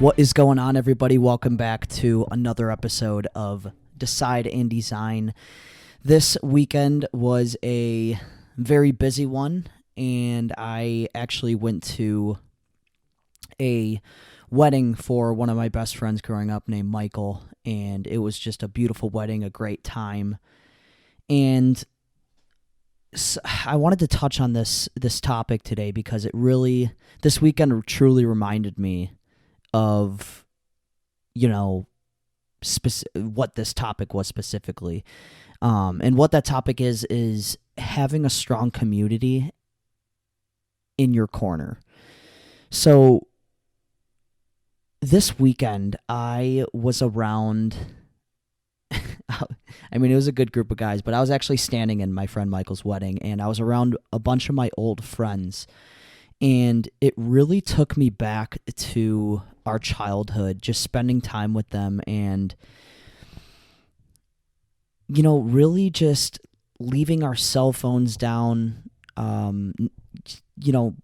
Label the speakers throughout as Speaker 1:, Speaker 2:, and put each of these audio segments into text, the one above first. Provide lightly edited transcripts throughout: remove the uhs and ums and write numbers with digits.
Speaker 1: What is going on, everybody? Welcome back to another episode of Decide and Design. This weekend was a very busy one, and I actually went to a wedding for one of my best friends growing up named Michael, and it was just a beautiful wedding, a great time. And I wanted to touch on this topic today because this weekend truly reminded me of, what this topic was specifically. And what that topic is having a strong community in your corner. So this weekend I was around, it was a good group of guys, but I was actually standing in my friend Michael's wedding, and I was around a bunch of my old friends. And it really took me back to our childhood, just spending time with them and, really just leaving our cell phones down,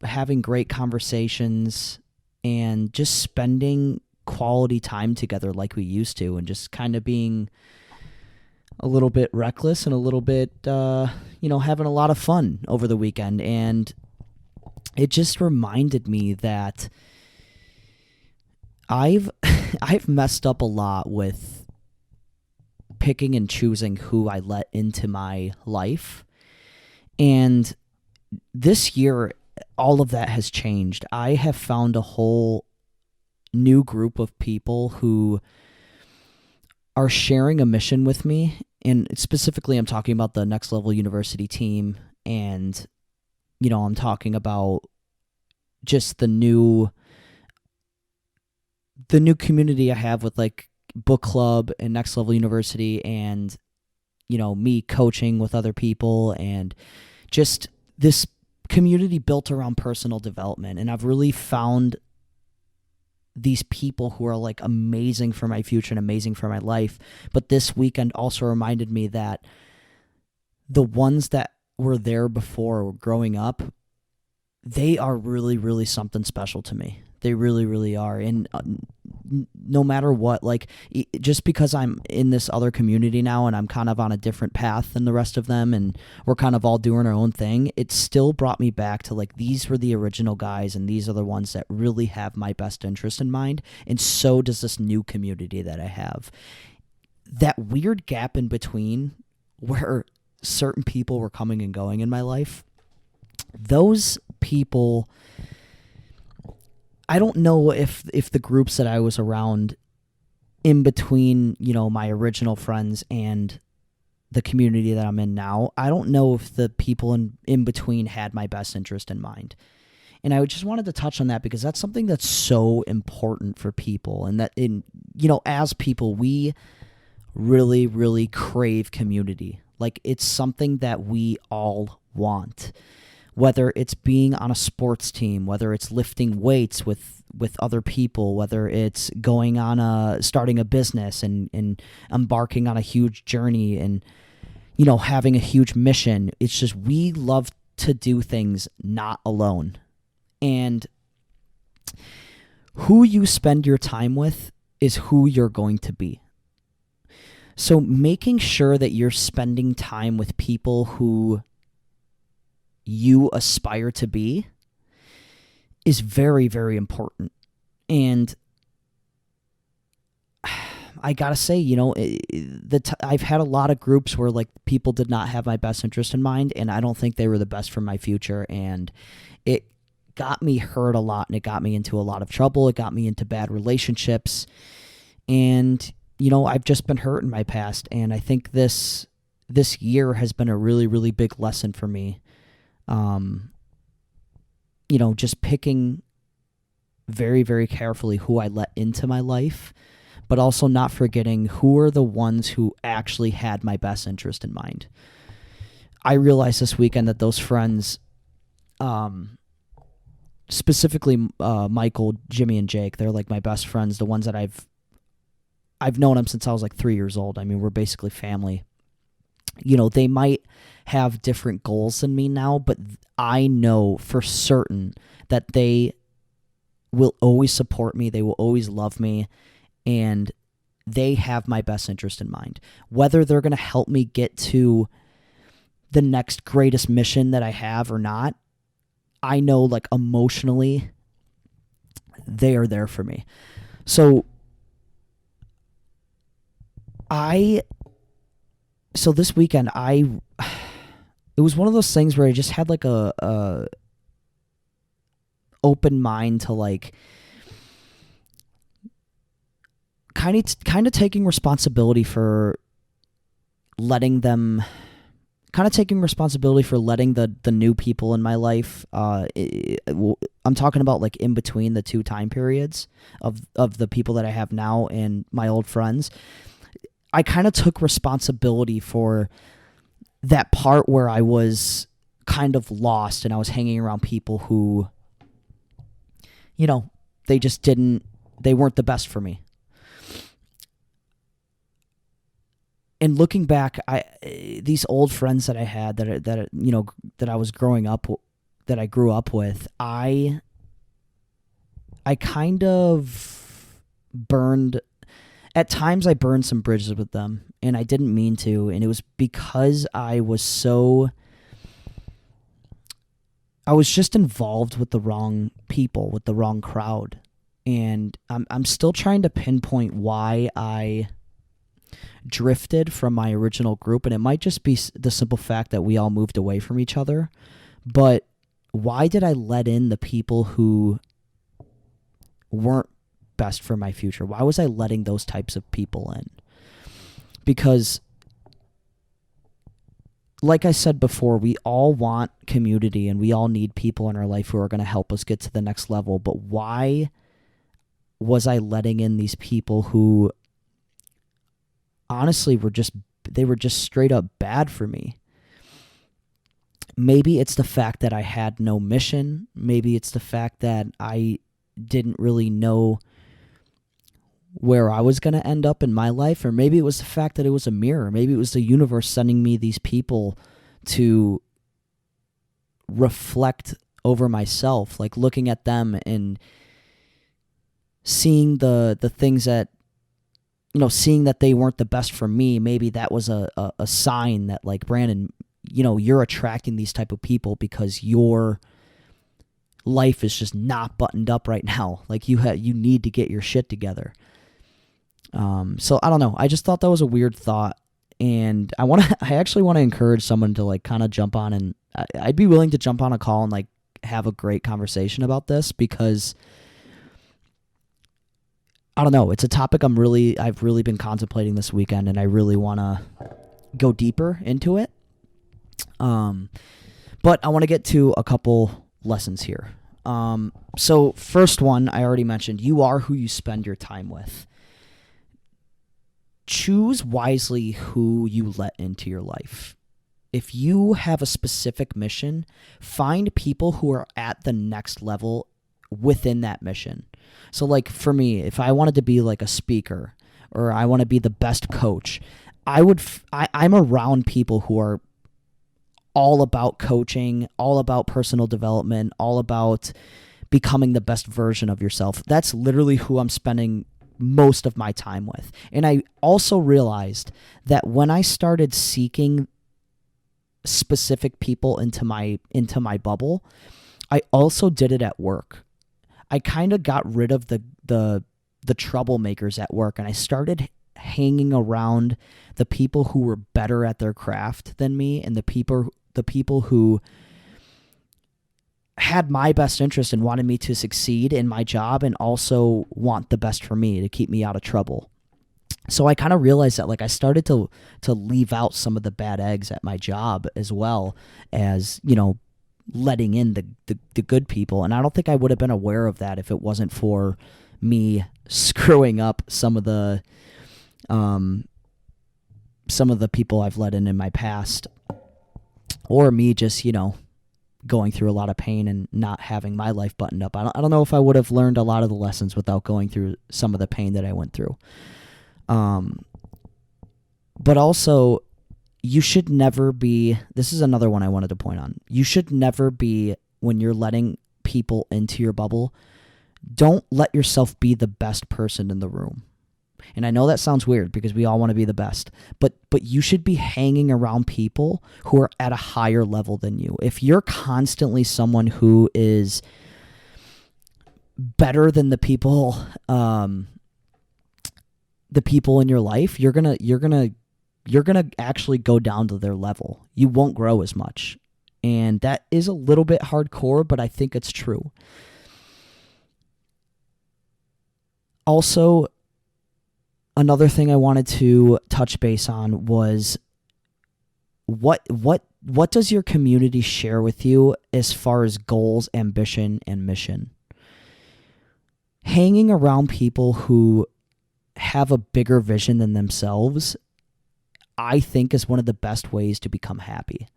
Speaker 1: having great conversations and just spending quality time together like we used to, and just kind of being a little bit reckless and a little bit, having a lot of fun over the weekend. And it just reminded me that I've messed up a lot with picking and choosing who I let into my life. And this year, all of that has changed. I have found a whole new group of people who are sharing a mission with me. And specifically, I'm talking about the Next Level University team, and I'm talking about just the new community I have with like book club and Next Level University, and me coaching with other people, and just this community built around personal development. And I've really found these people who are like amazing for my future and amazing for my life. But this weekend also reminded me that the ones that were there before growing up, they are really, really something special to me. They really, really are. And no matter what, like, just because I'm in this other community now and I'm kind of on a different path than the rest of them, and we're kind of all doing our own thing, it still brought me back to like, these were the original guys, and these are the ones that really have my best interest in mind. And so does this new community that I have. That weird gap in between where certain people were coming and going in my life, those people, I don't know if the groups that I was around in between, my original friends and the community that I'm in now, I don't know if the people in between had my best interest in mind. And I just wanted to touch on that because that's something that's so important for people. And that as people, we really, really crave community. Like, it's something that we all want. Whether it's being on a sports team, whether it's lifting weights with other people, whether it's starting a business and embarking on a huge journey and, having a huge mission. It's just, we love to do things not alone. And who you spend your time with is who you're going to be. So making sure that you're spending time with people who you aspire to be is very, very important. And I gotta say, I've had a lot of groups where like people did not have my best interest in mind, and I don't think they were the best for my future. And it got me hurt a lot, and it got me into a lot of trouble. It got me into bad relationships. And, I've just been hurt in my past. And I think this year has been a really, really big lesson for me. Just picking very, very carefully who I let into my life, but also not forgetting who are the ones who actually had my best interest in mind. I realized this weekend that those friends, specifically Michael, Jimmy, and Jake, they're like my best friends, the ones that I've known them since I was like 3 years old. I mean, we're basically family. They might have different goals than me now, but I know for certain that they will always support me. They will always love me. And they have my best interest in mind. Whether they're going to help me get to the next greatest mission that I have or not, I know, like, emotionally, they are there for me. So this weekend, it was one of those things where I just had like a open mind to, like, kind of taking responsibility for letting the new people in my life. I'm talking about, like, in between the two time periods of the people that I have now and my old friends. I kind of took responsibility for that part where I was kind of lost and I was hanging around people who, they weren't the best for me. And looking back, these old friends that I had that I was growing up, that I grew up with, I kind of burned. At times, I burned some bridges with them, and I didn't mean to. And it was because I was just involved with the wrong people, with the wrong crowd, and I'm still trying to pinpoint why I drifted from my original group, and it might just be the simple fact that we all moved away from each other. But why did I let in the people who weren't best for my future? Why was I letting those types of people in? Because, like I said before, we all want community and we all need people in our life who are going to help us get to the next level. But why was I letting in these people who honestly were just straight up bad for me? Maybe it's the fact that I had no mission. Maybe it's the fact that I didn't really know where I was going to end up in my life, or maybe it was the fact that it was a mirror. Maybe it was the universe sending me these people to reflect over myself, like looking at them and seeing the things that, seeing that they weren't the best for me. Maybe that was a sign that, like, Brandon, you're attracting these type of people because your life is just not buttoned up right now. Like, you need to get your shit together. So I don't know. I just thought that was a weird thought, and I actually want to encourage someone to, like, kind of jump on, and I'd be willing to jump on a call and, like, have a great conversation about this, because I don't know. It's a topic I've really been contemplating this weekend, and I really want to go deeper into it. But I want to get to a couple lessons here. So first one, I already mentioned, you are who you spend your time with. Choose wisely who you let into your life. If you have a specific mission, find people who are at the next level within that mission. So, like, for me, if I wanted to be, like, a speaker, or I want to be the best coach, I'm around people who are all about coaching, all about personal development, all about becoming the best version of yourself. That's literally who I'm spending most of my time with. And I also realized that when I started seeking specific people into my bubble, I also did it at work. I kind of got rid of the troublemakers at work, and I started hanging around the people who were better at their craft than me, and the people who had my best interest and wanted me to succeed in my job, and also want the best for me to keep me out of trouble. So I kind of realized that, like, I started to leave out some of the bad eggs at my job, as well as, letting in the good people. And I don't think I would have been aware of that if it wasn't for me screwing up some of the people I've let in my past, or me just, going through a lot of pain and not having my life buttoned up. I don't know if I would have learned a lot of the lessons without going through some of the pain that I went through. But also, you should never be, this is another one I wanted to point on. You should never be, when you're letting people into your bubble, don't let yourself be the best person in the room. And I know that sounds weird because we all want to be the best, but you should be hanging around people who are at a higher level than you. If you're constantly someone who is better than the people in your life, you're gonna actually go down to their level. You won't grow as much. And that is a little bit hardcore, but I think it's true. Also, another thing I wanted to touch base on was what does your community share with you as far as goals, ambition, and mission? Hanging around people who have a bigger vision than themselves, I think, is one of the best ways to become happy.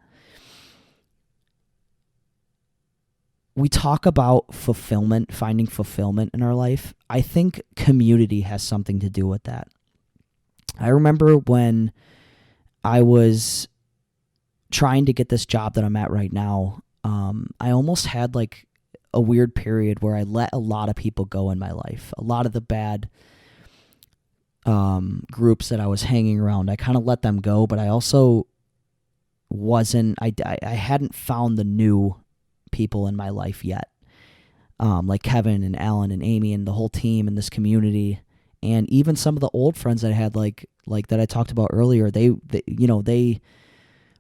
Speaker 1: We talk about fulfillment, finding fulfillment in our life. I think community has something to do with that. I remember when I was trying to get this job that I'm at right now, I almost had like a weird period where I let a lot of people go in my life. A lot of the bad groups that I was hanging around, I kind of let them go, but I also I hadn't found the new people in my life yet, like Kevin and Alan and Amy and the whole team and this community, and even some of the old friends that I had, like that I talked about earlier. They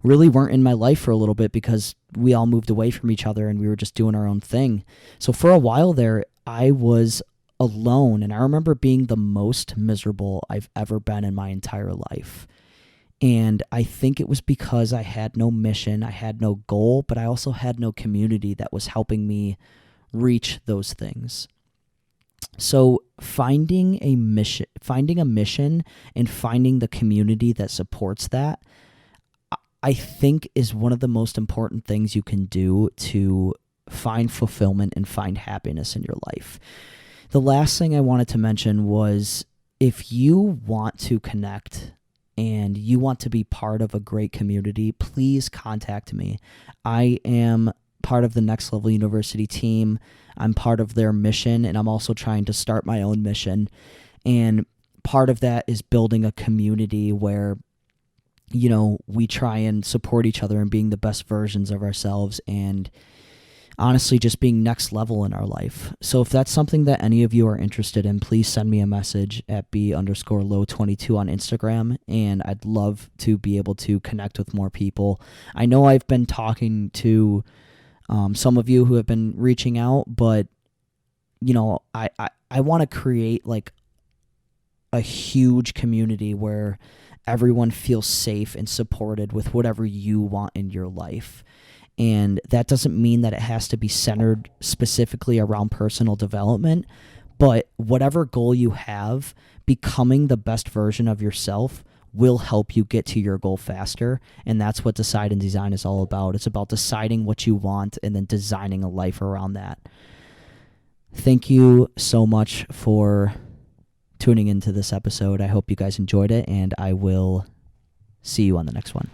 Speaker 1: really weren't in my life for a little bit because we all moved away from each other and we were just doing our own thing. So for a while there, I was alone, and I remember being the most miserable I've ever been in my entire life. And I think it was because I had no mission, I had no goal, but I also had no community that was helping me reach those things. So finding a mission and finding the community that supports that, I think, is one of the most important things you can do to find fulfillment and find happiness in your life. The last thing I wanted to mention was, if you want to connect and you want to be part of a great community, please contact me. I am part of the Next Level University team. I'm part of their mission, and I'm also trying to start my own mission. And part of that is building a community where, we try and support each other and being the best versions of ourselves, and honestly just being next level in our life. So if that's something that any of you are interested in, please send me a message at b_low22 on Instagram, and I'd love to be able to connect with more people. I know I've been talking to some of you who have been reaching out, but I want to create like a huge community where everyone feels safe and supported with whatever you want in your life. And that doesn't mean that it has to be centered specifically around personal development, but whatever goal you have, becoming the best version of yourself will help you get to your goal faster. And that's what Decide and Design is all about. It's about deciding what you want and then designing a life around that. Thank you so much for tuning into this episode. I hope you guys enjoyed it, and I will see you on the next one.